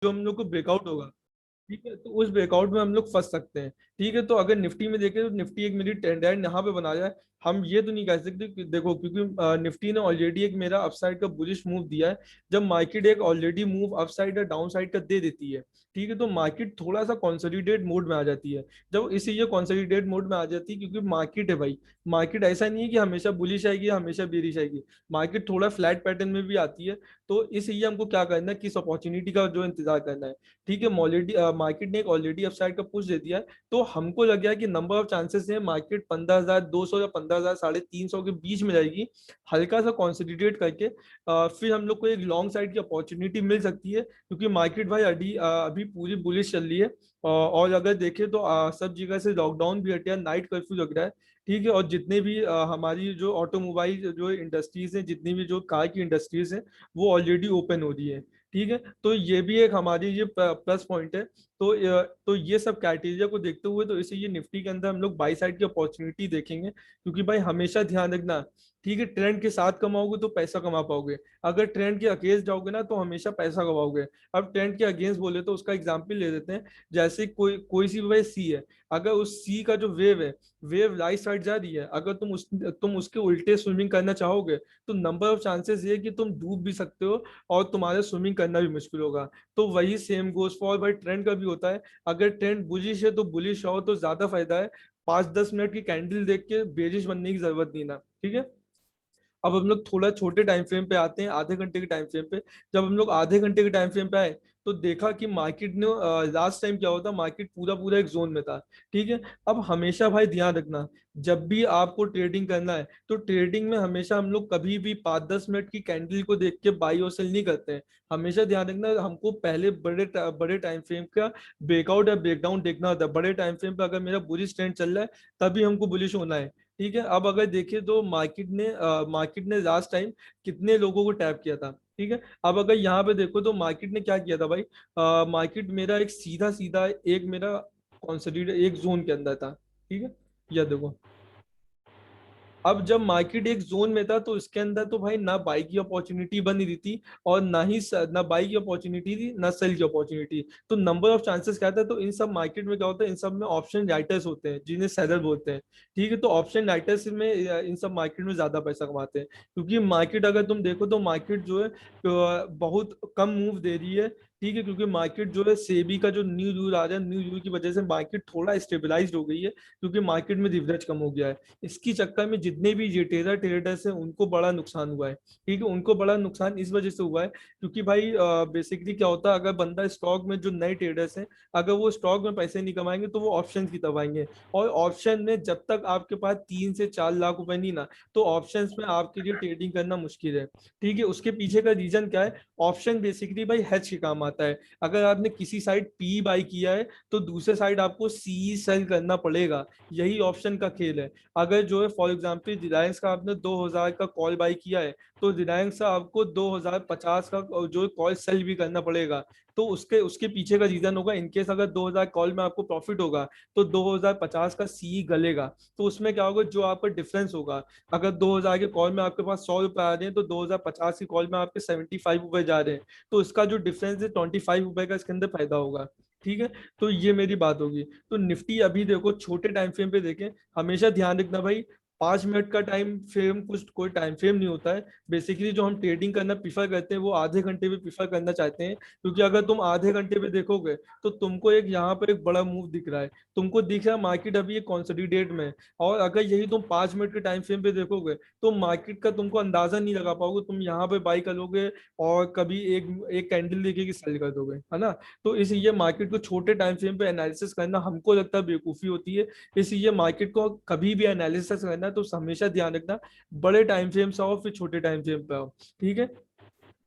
जो हम लोग को ब्रेकआउट होगा, ठीक है, तो उस ब्रेकआउट में हम लोग फंस सकते हैं। ठीक है, तो अगर निफ्टी में देखें तो निफ्टी एक मेरी टेंडेंट यहाँ पे बना जाए, हम ये तो नहीं कह सकते कि देखो, क्योंकि निफ्टी ने ऑलरेडी एक मेरा अपसाइड का बुलिश मूव दिया है। जब मार्केट एक ऑलरेडी मूव अपसाइड या डाउन साइड का दे देती है, ठीक है, तो मार्केट थोड़ा सा कॉन्सोलिडेट मोड में आ जाती है। जब इसीलिए कॉन्सोलिडेट मोड में आ जाती है क्योंकि मार्केट है भाई, मार्केट ऐसा नहीं है कि हमेशा बुलिश आएगी हमेशा बेरिश आएगी, मार्केट थोड़ा फ्लैट पैटर्न में भी आती है। तो इसलिए हमको क्या करना है, किस अपॉर्चुनिटी का जो इंतजार करना है। ठीक है, ऑलरेडी मार्केट ने एक ऑलरेडी अपसाइड का पुश दे दिया है, तो हमको लग गया कि नंबर ऑफ चांसेस है मार्केट 15,200 या 15,350 के बीच में जाएगी, हल्का सा कॉन्सोलिडेट करके फिर हम लोग को एक लॉन्ग साइड की अपॉर्चुनिटी मिल सकती है, क्योंकि मार्केट भाई अभी पूरी बुलिश चल रही है। और अगर देखें तो सब जगह से लॉकडाउन भी हटा, नाइट कर्फ्यू लग रहा है। ठीक है, और जितने भी हमारी जो ऑटोमोबाइल जो इंडस्ट्रीज हैं, जितनी भी जो कार की इंडस्ट्रीज हैं, वो ऑलरेडी ओपन हो रही है। ठीक है, तो ये भी एक हमारी ये प्लस पॉइंट है। तो ये सब क्राइटेरिया को देखते हुए तो इसे ये निफ्टी के अंदर हम लोग बाई साइड की अपॉर्चुनिटी देखेंगे, क्योंकि भाई हमेशा ध्यान रखना, ठीक है, ट्रेंड के साथ कमाओगे तो पैसा कमा पाओगे, अगर ट्रेंड के अगेंस्ट जाओगे ना तो हमेशा पैसा कमाओगे। अब ट्रेंड के अगेंस्ट बोले तो उसका एग्जाम्पल ले देते हैं। जैसे कोई कोई सी भाई सी है, अगर उस सी का जो वेव है, वेव राइट साइड जा रही है, अगर तुम उसके उल्टे स्विमिंग करना चाहोगे, तो नंबर ऑफ चांसेस ये है कि तुम डूब भी सकते हो और तुम्हारे स्विमिंग करना भी मुश्किल होगा। तो वही सेम गोज फॉर भाई ट्रेंड का भी होता है। अगर ट्रेंड बुलिश है तो बुलिश हो तो ज्यादा फायदा है, 5-10 मिनट की कैंडल देख के बेरिश बनने की जरूरत नहीं ना। ठीक है, अब हम लोग थोड़ा छोटे टाइम फ्रेम पे आते हैं, आधे घंटे के टाइम फ्रेम पे। जब हम लोग आधे घंटे के टाइम फ्रेम पे आए, तो देखा कि मार्केट ने लास्ट टाइम क्या होता, मार्केट पूरा पूरा एक जोन में था। ठीक है, अब हमेशा भाई ध्यान रखना, जब भी आपको ट्रेडिंग करना है तो ट्रेडिंग में हमेशा हम लोग कभी भी 5-10 मिनट की कैंडल को देख के बाई और सेल नहीं करते हैं। हमेशा ध्यान रखना, हमको पहले बड़े टाइम फ्रेम का ब्रेकआउट या ब्रेकडाउन देखना होता है। बड़े टाइम फ्रेम पे अगर मेरा बुलिश ट्रेंड चल रहा है, तभी हमको बुलिश होना है। ठीक है, अब अगर देखिए तो मार्केट ने लास्ट टाइम कितने लोगों को टैप किया था। ठीक है, अब अगर यहाँ पे देखो तो मार्केट ने क्या किया था भाई, मार्केट मेरा एक सीधा सीधा एक मेरा कॉन्सोलिडेट एक जोन के अंदर था। ठीक है, यह देखो, अब जब मार्केट एक जोन में था तो इसके अंदर तो भाई ना बाई की अपॉर्चुनिटी बन रही थी, और ना बाई की अपॉर्चुनिटी थी ना सेल की अपॉर्चुनिटी। तो नंबर ऑफ चांसेस क्या था, तो इन सब मार्केट में क्या होता है, इन सब में ऑप्शन राइटर्स होते हैं जिन्हें सेलर बोलते हैं। ठीक है, तो ऑप्शन राइटर्स में इन सब मार्केट में ज्यादा पैसा कमाते हैं, क्योंकि मार्केट अगर तुम देखो तो मार्केट जो है बहुत कम मूव दे रही है। ठीक है, क्योंकि मार्केट जो है सेबी का जो न्यू रूल आ रहा है, न्यू रूल की वजह से मार्केट थोड़ा स्टेबलाइज हो गई है, क्योंकि मार्केट में लिवरेज कम हो गया है। इसकी चक्कर में जितने भी रिटेलर ट्रेडर्स हैं उनको बड़ा नुकसान हुआ है। ठीक है, उनको बड़ा नुकसान इस वजह से हुआ है क्योंकि भाई बेसिकली क्या होता है, अगर बंदा स्टॉक में जो नए ट्रेडर्स हैं, अगर वो स्टॉक में पैसे नहीं कमाएंगे तो वो ऑप्शन की तरफ आएंगे। और ऑप्शन में जब तक आपके पास 3 से 4 लाख रुपए नहीं ना, तो ऑप्शंस में आपके लिए ट्रेडिंग करना मुश्किल है। ठीक है, उसके पीछे का रीजन क्या है, ऑप्शन बेसिकली भाई हेज के काम आता है। अगर आपने किसी साइड पी बाई किया है, तो दूसरे साइड आपको सी सेल करना पड़ेगा, यही ऑप्शन का खेल है। अगर जो है फॉर एग्जाम्पल रिलायंस का आपने 2,000 का कॉल बाई किया है, तो रिलायंस का आपको 2,050 का जो कॉल सेल भी करना पड़ेगा। तो उसके उसके पीछे का रीजन होगा, इनकेस अगर 2,000 कॉल में आपको प्रॉफिट होगा, तो 2,050 का सी गलेगा। तो उसमें क्या होगा, जो आपका डिफरेंस होगा, अगर 2,000 के कॉल में आपके पास 100 रुपए आ रहे हैं, तो 2,050 की कॉल में आपके 75 रुपए जा रहे हैं, तो इसका जो डिफरेंस है 25 रुपए का इसके अंदर फायदा होगा। ठीक है, तो ये मेरी बात होगी। तो निफ्टी अभी देखो छोटे टाइम फ्रेम पे देखें, हमेशा ध्यान रखना भाई, 5 मिनट का टाइम फ्रेम कुछ कोई टाइम फ्रेम नहीं होता है। बेसिकली जो हम ट्रेडिंग करना प्रीफर करते हैं वो आधे घंटे पे प्रीफर करना चाहते हैं, क्योंकि अगर तुम आधे घंटे पे देखोगे तो तुमको एक यहाँ पर एक बड़ा मूव दिख रहा है, तुमको दिख रहा है मार्केट अभी एक कॉन्सोलिडेट में है। और अगर यही तुम 5 मिनट के टाइम फ्रेम पे देखोगे, तो मार्केट का तुमको अंदाजा नहीं लगा पाओगे, तुम यहाँ पे बाई करोगे और कभी एक एक कैंडल देखेगी सेल कर दोगे, है ना। तो इसलिए मार्केट को छोटे टाइम फ्रेम पे एनालिसिस करना हमको लगता है बेवकूफ़ी होती है। इसलिए मार्केट को कभी भी एनालिसिस करना है तो हमेशा ध्यान रखना, बड़े टाइम फ्रेम से आओ फिर छोटे टाइम फ्रेम पे आओ। ठीक है,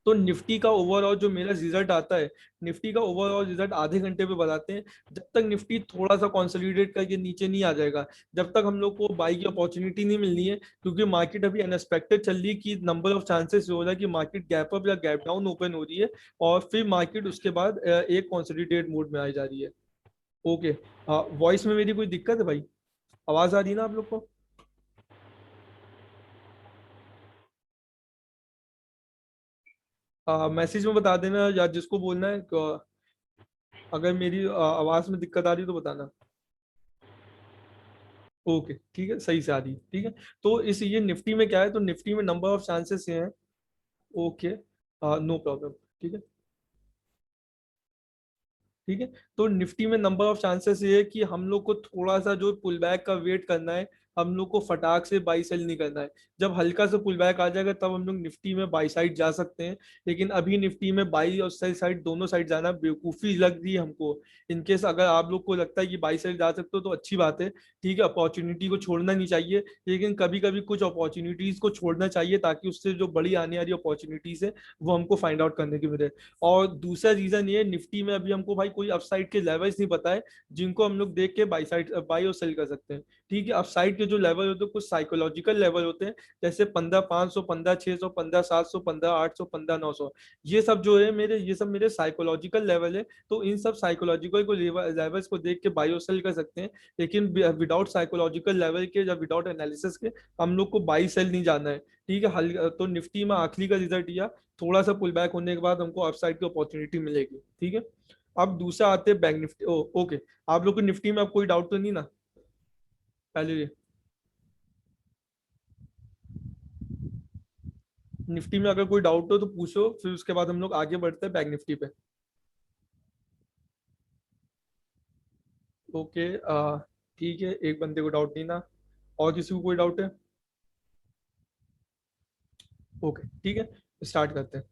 तो निफ्टी का ओवरऑल जो मेरा रिजल्ट आता है, निफ्टी का ओवरऑल रिजल्ट आधे घंटे पे बताते हैं। जब तक निफ्टी थोड़ा सा कंसोलिडेट करके नीचे नहीं आ जाएगा, जब तक हम लोग को बाई की अपॉर्चुनिटी नहीं मिलनी है, क्योंकि मार्केट अभी अनएक्सपेक्टेड चल रही है कि नंबर ऑफ चांसेस हो रहा है कि मार्केट गैप अप या गैप डाउन ओपन हो रही है, और फिर मार्केट उसके बाद एक कंसोलिडेट मोड में आई जा रही है। ओके, वॉइस में मेरी कोई दिक्कत है भाई, आवाज आ रही है ना आप लोग को? मैसेज में बता देना या जिसको बोलना है, अगर मेरी आवाज में दिक्कत आ रही है तो बताना। ओके ठीक है, सही से आ रही है, ठीक है। तो इस ये निफ्टी में क्या है, तो निफ्टी में नंबर ऑफ चांसेस ये हैं। ओके, नो प्रॉब्लम, ठीक है। ठीक है, तो निफ्टी में नंबर ऑफ चांसेस ये है कि हम लोग को थोड़ा सा जो पुल बैक का वेट करना है, हम लोग को फटाक से बाई सेल नहीं करना है। जब हल्का सा पुल बैक आ जाएगा तब हम लोग निफ्टी में बाई साइड जा सकते हैं। लेकिन अभी निफ्टी में बाई और सेल साइड दोनों साइड जाना बेवकूफी लग रही है हमको। इनकेस अगर आप लोग को लगता है कि बाई साइड जा सकते हो तो अच्छी बात है, ठीक है, अपॉर्चुनिटी को छोड़ना नहीं चाहिए। लेकिन कभी कभी कुछ अपॉर्चुनिटीज को छोड़ना चाहिए ताकि उससे जो बड़ी आने वाली अपॉर्चुनिटीज है वो हमको फाइंड आउट करने की मिले। और दूसरा रीजन ये, निफ्टी में अभी हमको भाई कोई अपसाइड के लेवल्स नहीं पता है जिनको हम लोग देख के बाई साइड बाई और सेल कर सकते हैं। ठीक है, अपसाइड के जो लेवल होते हैं कुछ साइकोलॉजिकल लेवल होते हैं, जैसे 15,500, 15,600, 15,700, 15,800, 15,900। ये सब जो है मेरे, ये सब मेरे साइकोलॉजिकल लेवल है। तो इन सब साइकोलॉजिकल को लेवल्स को देख के बाई और सेल कर सकते हैं। लेकिन विदाउट साइकोलॉजिकल लेवल के या विदाउट एनालिसिस के हम लोग को बाई सेल नहीं जाना है। ठीक है, हल तो निफ्टी में आखिरी का रिजल्ट यह, थोड़ा सा पुल बैक होने के बाद हमको अपसाइड की अपॉर्चुनिटी मिलेगी। ठीक है, अब दूसरा आते हैं बैंक निफ्टी। ओके, आप लोग को निफ्टी में अब कोई डाउट तो नहीं ना पहले ये? निफ्टी में अगर कोई डाउट हो तो पूछो, फिर उसके बाद हम लोग आगे बढ़ते हैं बैंक निफ्टी पे। ओके, ठीक है, एक बंदे को डाउट नहीं ना, और किसी को कोई डाउट है? ओके ठीक है, स्टार्ट करते हैं।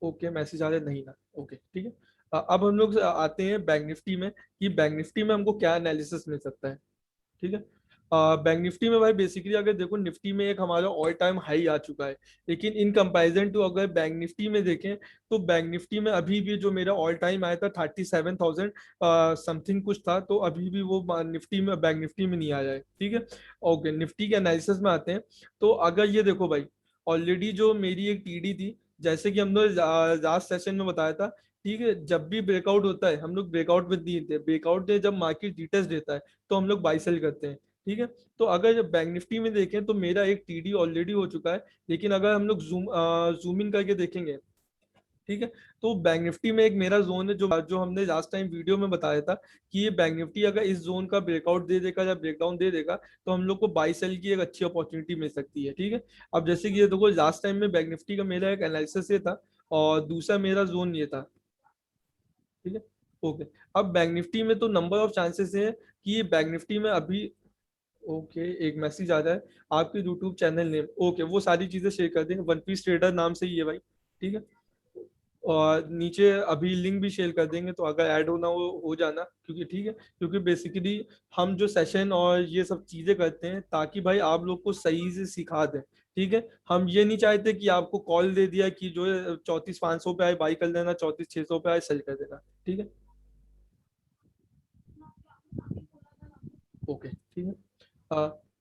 ओके, मैसेज आ रहा है नहीं ना, ओके ठीक है। अब हम लोग आते हैं बैंक निफ्टी में, कि बैंक निफ्टी में हमको क्या एनालिसिस मिल सकता है। ठीक है, बैंक निफ्टी में भाई बेसिकली अगर देखो, निफ्टी में एक हमारा ऑल टाइम हाई आ चुका है। लेकिन इन कंपैरिजन टू अगर बैंक निफ्टी में देखें, तो बैंक निफ्टी में अभी भी जो मेरा ऑल टाइम आया था 37,000 समथिंग कुछ था, तो अभी भी वो निफ्टी में, बैंक निफ्टी में नहीं आया है। ठीक है, ओके, निफ्टी के एनालिसिस में आते हैं। तो अगर ये देखो भाई, ऑलरेडी जो मेरी एक टीडी थी, जैसे कि हमने लास्ट सेशन में बताया था, ठीक है, जब भी ब्रेकआउट होता है हम लोग ब्रेकआउट में नहीं देते, ब्रेकआउट दे जब मार्केट डिटेल्स देता है तो हम लोग बाई सेल करते हैं। ठीक है, तो अगर जब बैंक निफ्टी में देखें तो मेरा एक टीडी ऑलरेडी हो चुका है। लेकिन अगर हम लोग जूम इन करके देखेंगे, ठीक है, तो बैंक निफ्टी में एक मेरा जोन है, जो जो हमने लास्ट टाइम वीडियो में बताया था, कि ये बैंक निफ्टी अगर इस जोन का ब्रेकआउट दे देगा या ब्रेकडाउन दे देगा तो हम लोग को बाई सेल की एक अच्छी अपॉर्चुनिटी मिल सकती है। ठीक है, अब जैसे कि ये देखो, लास्ट टाइम में बैंक निफ्टी का मेरा एक एनालिसिस ये था, और दूसरा मेरा जोन ये था। ठीक है, ओके, अब बैंक निफ्टी में तो नंबर ऑफ चांसेस है कि ये बैंक निफ्टी में अभी, ओके, एक मैसेज आ रहा है, आपके यूट्यूब चैनल नेम, ओके, वो सारी चीजें शेयर कर देंगे, वन पीस ट्रेडर नाम से ही है भाई। ठीक है, और नीचे अभी लिंक भी शेयर कर देंगे, तो अगर ऐड होना हो जाना, क्योंकि ठीक है, क्योंकि बेसिकली हम जो सेशन और ये सब चीजें करते हैं ताकि भाई आप लोग को सही से सिखा दें। ठीक है, हम ये नहीं चाहते कि आपको कॉल दे दिया कि जो है 34,500 पे आए बाई कर देना, 34,600 पे आए सेल कर देना। ठीक है, ओके ठीक है। आ,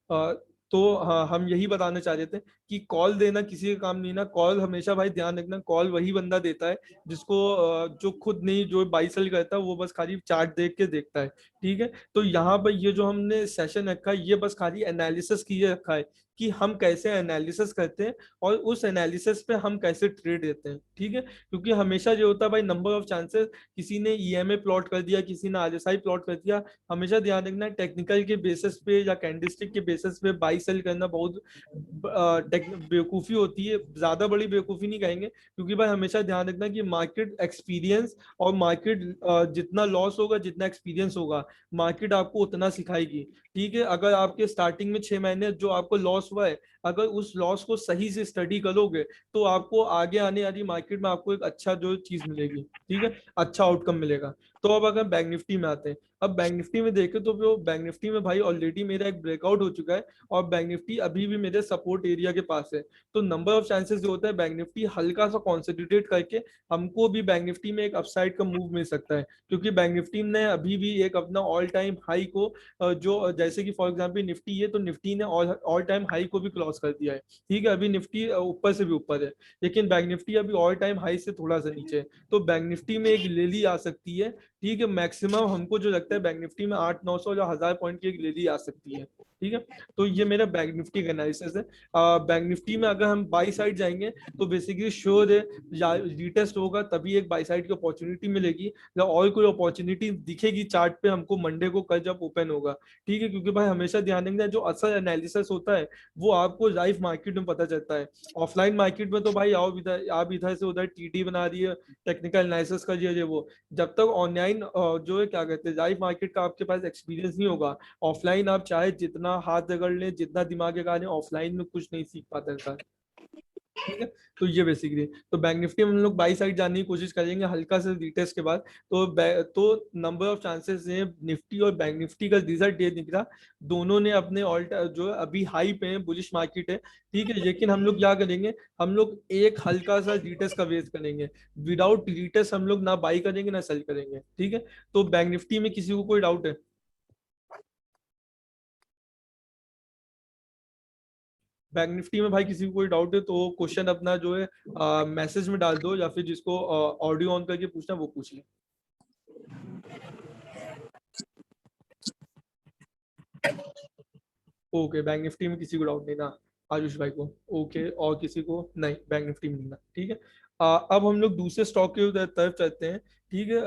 आ, तो हाँ, हम यही बताना चाह रहे थे कि कॉल देना किसी का काम नहीं ना, कॉल हमेशा भाई ध्यान रखना, कॉल वही बंदा देता है जिसको जो खुद नहीं, जो बाई सेल करता है वो बस खाली चार्ट देख के देखता है। ठीक है, तो यहाँ पर ये जो हमने सेशन रखा है ये बस खाली एनालिसिस के लिए रखा है, कि हम कैसे एनालिसिस करते हैं और उस एनालिसिस पे हम कैसे ट्रेड देते हैं। ठीक है, क्योंकि हमेशा जो होता है भाई, नंबर ऑफ चांसेस, किसी ने ईएमए प्लॉट कर दिया, किसी ने आरएसआई प्लॉट कर दिया, हमेशा ध्यान रखना है टेक्निकल के बेसिस पे या कैंडलस्टिक के बेसिस पे बाई सेल करना बहुत बेवकूफी होती है, ज्यादा बड़ी बेवकूफी नहीं कहेंगे, क्योंकि भाई हमेशा ध्यान रखना कि मार्केट एक्सपीरियंस और मार्केट जितना लॉस होगा, जितना एक्सपीरियंस होगा, मार्केट आपको उतना सिखाएगी। ठीक है, अगर आपके स्टार्टिंग में 6 महीने जो आपको लॉस हुआ है, अगर उस लॉस को सही से स्टडी करोगे तो आपको आगे आने वाली मार्केट में आपको एक अच्छा जो चीज मिलेगी। ठीक है, अच्छा आउटकम मिलेगा। तो अब अगर बैंक निफ्टी में आते हैं, अब बैंक निफ्टी में देखें तो वो बैंक निफ्टी में भाई ऑलरेडी मेरा एक ब्रेकआउट हो चुका है, और बैंक निफ्टी अभी भी मेरे सपोर्ट एरिया के पास है। तो नंबर ऑफ चांसेस जो होता है, बैंक निफ्टी हल्का सा कॉन्सेंट्रेट करके हमको भी बैंक निफ्टी में एक अपसाइड का मूव मिल सकता है, क्योंकि बैंक निफ्टी ने अभी भी एक अपना ऑल टाइम हाई को जो जैसे कि फॉर एग्जाम्पल निफ्टी है, तो निफ्टी ने ऑल टाइम हाई को भी क्रॉस क्रॉस कर दिया है। ठीक है, अभी निफ्टी ऊपर से भी ऊपर है, लेकिन बैंक निफ्टी अभी ऑल टाइम हाई से थोड़ा सा नीचे है। तो बैंक निफ्टी में एक रैली आ सकती है। ठीक है, मैक्सिमम हमको जो लगता है बैंक निफ्टी में 800-900 या 1000 पॉइंट की एक रैली आ सकती है। ठीक है, तो ये मेरा बैंक निफ्टी का एनालिसिस है। बैंक निफ्टी में अगर हम बाई साइड जाएंगे तो बेसिकली श्योर है रीटेस्ट होगा तभी एक बाई साइड की अपॉर्चुनिटी मिलेगी, या और कोई अपॉर्चुनिटी दिखेगी चार्ट पे हमको मंडे को कल जब ओपन होगा। ठीक है, क्योंकि भाई हमेशा ध्यान रखना जो असल एनालिसिस होता है वो आपको लाइव मार्केट में पता चलता है। ऑफलाइन मार्केट में तो भाई आओ इधर, आप इधर से उधर टीटी बना रही है, टेक्निकल एनालिसिस कर ये वो। जब तक ऑनलाइन जो है क्या कहते हैं लाइव मार्केट का आपके पास एक्सपीरियंस नहीं होगा, ऑफलाइन आप चाहे जितना हाथ रगड़ लें, जितना दिमाग लगा लें, ऑफलाइन में कुछ नहीं सीख पाता इंसान। ठीक है, तो ये बेसिकली तो बैंक निफ्टी में हम लोग बाई साइड जाने की कोशिश करेंगे हल्का से रिटेस्ट के बाद। तो नंबर ऑफ चांसेस हैं निफ्टी और बैंक निफ्टी का रिजल्ट ये दिख रहा, दोनों ने अपने ऑल जो है अभी हाई पे है, बुलिश मार्केट है। ठीक है, लेकिन हम लोग क्या करेंगे, हम लोग एक हल्का सा रिटेस्ट का वेट करेंगे। विदाउट रिटेस्ट हम लोग ना बाई करेंगे ना सेल करेंगे। ठीक है, तो बैंक निफ्टी में किसी को कोई डाउट है? बैंक निफ्टी में भाई किसी को कोई डाउट है तो क्वेश्चन अपना जो है मैसेज में डाल दो, या फिर जिसको ऑडियो ऑन करके पूछना वो पूछ ले। ओके, बैंक निफ्टी में किसी को डाउट नहीं ना, आयुष भाई को। ओके, और किसी को नहीं बैंक निफ्टी में नहीं ना। ठीक है, अब हम लोग दूसरे स्टॉक की तरफ चलते हैं। ठीक है,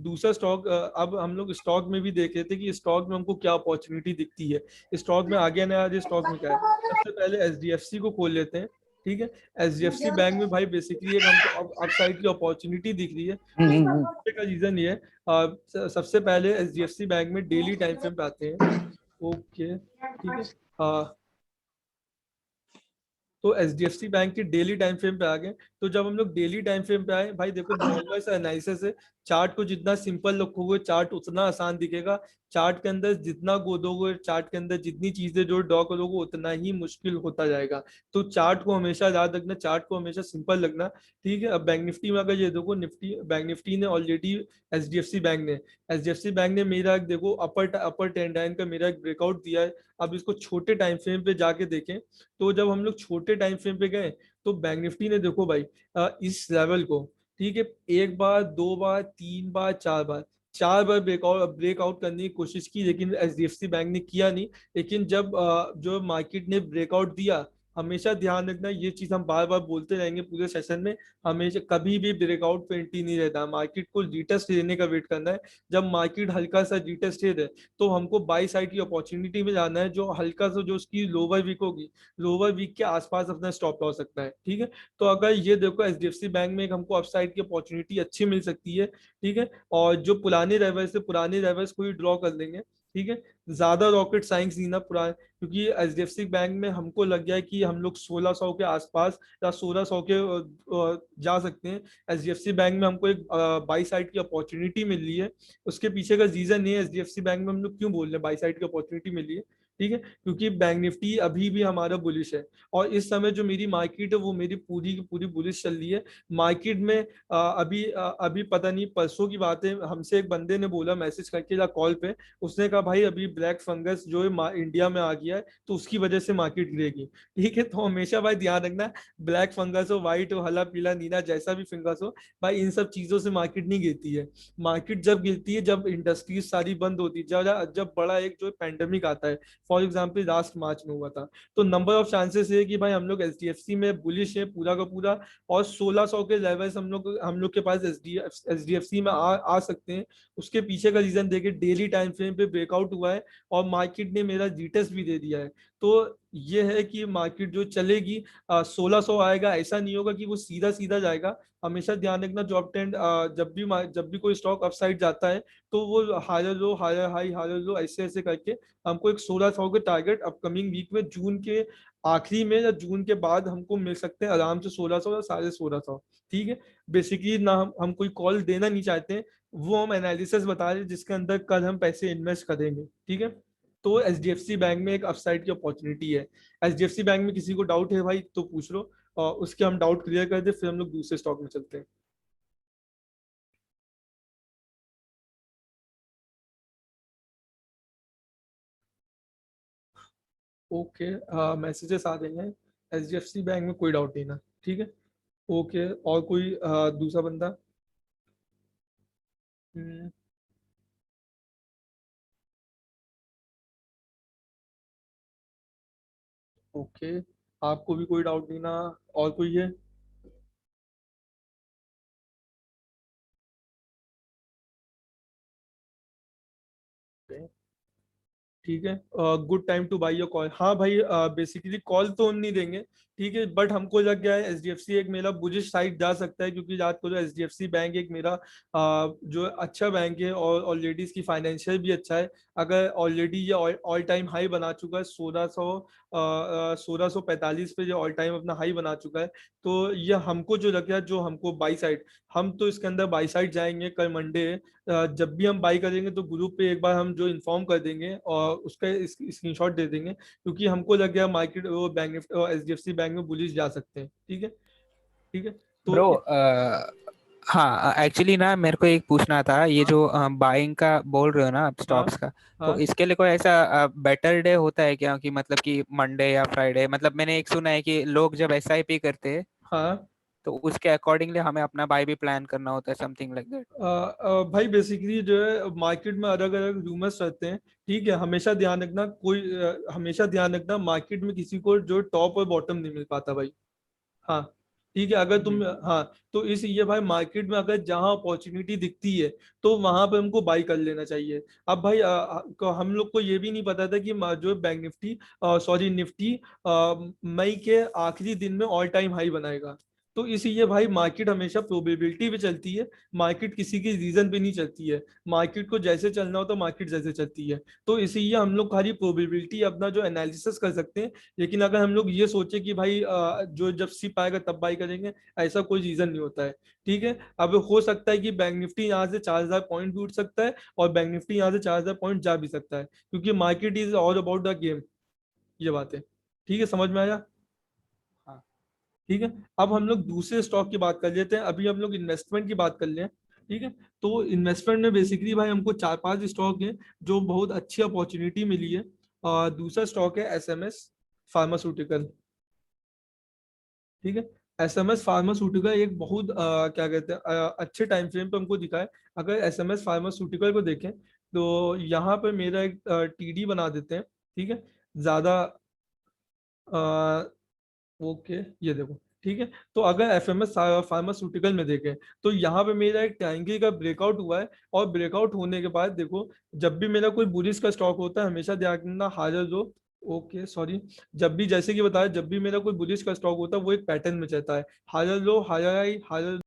दूसरा स्टॉक, अब हम लोग स्टॉक में भी देख रहे थे कि स्टॉक में हमको क्या अपॉर्चुनिटी दिखती है। स्टॉक में आगे आने वाले स्टॉक में क्या है, सबसे पहले एचडीएफसी को खोल लेते हैं। ठीक है, एचडीएफसी बैंक में भाई बेसिकली एक हमको अपसाइड की अपॉर्चुनिटी दिख रही है। उसके का रीजन ये है, सबसे पहले एचडीएफसी बैंक में डेली टाइम फ्रेम पे आते हैं। ओके, ठीक है। तो H D F C bank के डेली टाइम फ्रेम पे आ गए। तो जब हम लोग डेली टाइम फ्रेम पे आए भाई, देखो नॉर्मल सा एनालिसिस है। चार्ट को जितना सिंपल रखोगे चार्ट उतना आसान दिखेगा। चार्ट के अंदर जितना गोदोगे, चार्ट के अंदर जितनी चीजें जो ड्रॉ करोगे उतना ही मुश्किल होता जाएगा। तो चार्ट को हमेशा याद रखना, चार्ट को हमेशा सिंपल रखना। ठीक है, अब बैंक निफ्टी में अगर ये देखो, निफ्टी बैंक निफ्टी ने already H D F C bank ने H D F C bank ने मेरा देखो अपर अपर टेन लाइन का मेरा एक ब्रेकआउट दिया है। अब इसको छोटे टाइम फ्रेम पे जाके देखें, तो जब हम लोग छोटे टाइम फ्रेम पे गए तो बैंक निफ्टी ने देखो भाई इस लेवल को, ठीक है, एक बार, दो बार, तीन बार, चार बार ब्रेकआउट करने की कोशिश की, लेकिन एचडीएफसी बैंक ने किया नहीं। लेकिन जब जो मार्केट ने ब्रेकआउट दिया, हमेशा ध्यान रखना ये चीज हम बार बार बोलते रहेंगे पूरे सेशन में, हमेशा कभी भी ब्रेकआउट पे एंट्री नहीं रहता, मार्केट को रिटेस्ट लेने का वेट करना है। जब मार्केट हल्का सा रिटेस्ट दे तो हमको बाई साइड की अपॉर्चुनिटी में जाना है, जो हल्का सा जो उसकी लोअर वीक होगी, लोअर वीक के आसपास अपना स्टॉप लॉस सकता है। ठीक है, तो अगर ये देखो एचडीएफसी बैंक में एक हमको अपसाइड की अपॉर्चुनिटी अच्छी मिल सकती है। ठीक है, और जो पुराने लेवल्स है, पुराने लेवल्स को ही ड्रॉ कर लेंगे। ठीक है, ज्यादा रॉकेट साइंस नहीं ना पुराने, क्योंकि एचडीएफसी बैंक में हमको लग गया है कि हम लोग 1600 के आसपास या 1600 के जा सकते हैं। एचडीएफसी बैंक में हमको एक बाई साइड की अपॉर्चुनिटी मिल रही है। उसके पीछे का रीजन ये है, एचडीएफसी बैंक में हम लोग क्यों बोल रहे हैं बाई साइड की अपॉर्चुनिटी मिल रही है। ठीक है, क्योंकि बैंक निफ्टी अभी भी हमारा बुलिश है, और इस समय जो मेरी मार्केट है वो मेरी पूरी की पूरी बुलिश चल रही है। मार्केट में अभी पता नहीं, परसों की बात है, हमसे एक बंदे ने बोला मैसेज करके या कॉल पे, उसने कहा भाई अभी ब्लैक फंगस जो है इंडिया में आ गया है, तो उसकी वजह से मार्केट गिरेगी। ठीक है, तो हमेशा भाई ध्यान रखना, ब्लैक फंगस हो, व्हाइट हो, हला पीला नीला, जैसा भी फंगस हो, भाई इन सब चीजों से मार्केट नहीं गिरती है। मार्केट जब गिरती है जब इंडस्ट्रीज सारी बंद होती है, जब जब बड़ा एक जो पैंडेमिक आता है, फॉर एग्जाम्पल लास्ट मार्च में हुआ था। तो नंबर ऑफ चांसेस है कि भाई हम लोग एचडीएफसी में बुलिश है पूरा का पूरा, और 1600 के लेवल्स हम लोग के पास एचडीएफसी में आ सकते हैं। उसके पीछे का रीजन देखे, डेली टाइम फ्रेम पे ब्रेकआउट हुआ है और मार्केट ने मेरा जीटेस भी दे दिया है। तो ये है कि मार्केट जो चलेगी 1600 आएगा, ऐसा नहीं होगा कि वो सीधा सीधा जाएगा। हमेशा ध्यान रखना, जॉब ट्रेंड जब भी कोई स्टॉक अपसाइड जाता है तो वो higher low, higher high, higher low, ऐसे ऐसे करके हमको एक 1600 के टारगेट अपकमिंग वीक में, जून के आखिरी में या जून के बाद हमको मिल सकते हैं आराम से 1600 या 1650। ठीक है, बेसिकली ना हम कोई कॉल देना नहीं चाहते हैं, वो हम एनालिसिस बता रहे हैं जिसके अंदर कल हम पैसे इन्वेस्ट करेंगे। ठीक है, तो एचडीएफसी बैंक में एक अपसाइड की अपॉर्चुनिटी है। एचडीएफसी बैंक में किसी को डाउट है भाई तो पूछ लो, और उसके हम डाउट क्लियर कर दे, फिर हम लोग दूसरे स्टॉक में चलते हैं। ओके, मैसेजेस आ रहे हैं। एचडीएफसी बैंक में कोई डाउट नहीं ना, ठीक है। ओके, और कोई दूसरा बंदा? हम्म, ओके, आपको भी कोई डाउट नहीं ना? और कोई है? ठीक है। Good time two by your call, हाँ भाई, बेसिकली कॉल तो हम नहीं देंगे, ठीक है, बट हमको लग गया है एचडीएफसी एक मेरा बुलिश साइड जा सकता है, क्योंकि याद करो एचडीएफसी बैंक एक मेरा जो अच्छा बैंक है, और ऑलरेडी इसकी फाइनेंशियल भी अच्छा है। अगर ऑलरेडी ये ऑल टाइम हाई बना चुका है 16पैंतालीस पे, जो ऑल टाइम अपना हाई बना चुका है, तो ये हमको जो लग रहा है, जो हमको बाई साइड, हम तो इसके अंदर बाई साइड जाएंगे कल मंडे। जब भी हम बाई करेंगे तो ग्रुप पे एक बार हम जो इन्फॉर्म कर देंगे और उसका स्क्रीनशॉट दे देंगे, क्योंकि हमको लग गया मार्केट वो बैंक निफ्टी और एचडीएफसी बैंक में बुलिश जा सकते हैं, ठीक है। ठीक है, तो ब्रो, हाँ एक्चुअली ना मेरे को एक पूछना था, ये हाँ जो बाइंग का बोल रहे हो ना आप हाँ स्टॉक्स का, तो हाँ इसके लिए कोई ऐसा बेटर डे होता है क्या, कि मतलब कि मंडे या फ्राइडे? मतलब मैंने एक सुना है कि लोग जब एसआईपी करते हैं हाँ। तो उसके अकॉर्डिंगली हमें अपना बाय भी प्लान करना होता है, समथिंग लाइक दैट। भाई बेसिकली जो है मार्केट में अलग अलग रूमर्स रहते हैं, ठीक है। हमेशा ध्यान रखना, हमेशा ध्यान रखना, मार्केट में किसी को जो टॉप और बॉटम नहीं मिल पाता भाई। हाँ, ठीक है, अगर तुम, हाँ, तो इस ये भाई मार्केट में अगर जहां अपॉर्चुनिटी दिखती है तो वहां पे हमको बाई कर लेना चाहिए। अब भाई हम लोग को ये भी नहीं पता था कि जो बैंक निफ्टी, सॉरी निफ्टी, मई के आखिरी दिन में ऑल टाइम हाई बनाएगा। तो इसीलिए भाई मार्केट हमेशा प्रोबेबिलिटी पे चलती है, मार्केट किसी की रीजन पे नहीं चलती है। मार्केट को जैसे चलना हो तो मार्केट जैसे चलती है, तो इसीलिए हम लोग खाली प्रोबेबिलिटी अपना जो एनालिसिस कर सकते हैं। लेकिन अगर हम लोग ये सोचे कि भाई जो जब सिप आएगा तब बाई करेंगे, ऐसा कोई रीजन नहीं होता है, ठीक है। अब हो सकता है कि बैंक निफ्टी यहाँ से 4,000 पॉइंट भी उठ सकता है, और बैंक निफ्टी यहाँ से 4,000 पॉइंट जा भी सकता है, क्योंकि market is all about the game. ये बात है, ठीक है, समझ में आया? हाँ। ठीक है। अब हम लोग दूसरे स्टॉक की बात कर लेते हैं, अभी हम लोग इन्वेस्टमेंट की बात कर लें, ठीक है। तो इन्वेस्टमेंट में बेसिकली भाई हमको चार पांच स्टॉक हैं जो बहुत अच्छी अपॉर्चुनिटी मिली है। दूसरा स्टॉक है एसएमएस फार्मास्यूटिकल, ठीक है। एसएमएस फार्मास्यूटिकल एक बहुत क्या कहते हैं, अच्छे टाइम फ्रेम पे हमको दिखा है। अगर एसएमएस फार्मास्यूटिकल को देखें तो यहाँ पे मेरा एक टीडी बना देते हैं, ठीक है। ज्यादा, ओके, ये देखो, ठीक है। तो अगर एफएमएस फार्मास्यूटिकल में देखें तो यहाँ पे मेरा एक ट्रायंगल का ब्रेकआउट हुआ है, और ब्रेकआउट होने के बाद देखो, जब भी मेरा कोई बुलिश का स्टॉक होता है हमेशा ध्यान रखना हायर लो। ओके, सॉरी, जब भी, जैसे कि बताया, जब भी मेरा कोई बुलिश का स्टॉक होता है वो एक पैटर्न में चलता है, हायर लो, हायर आई, हायर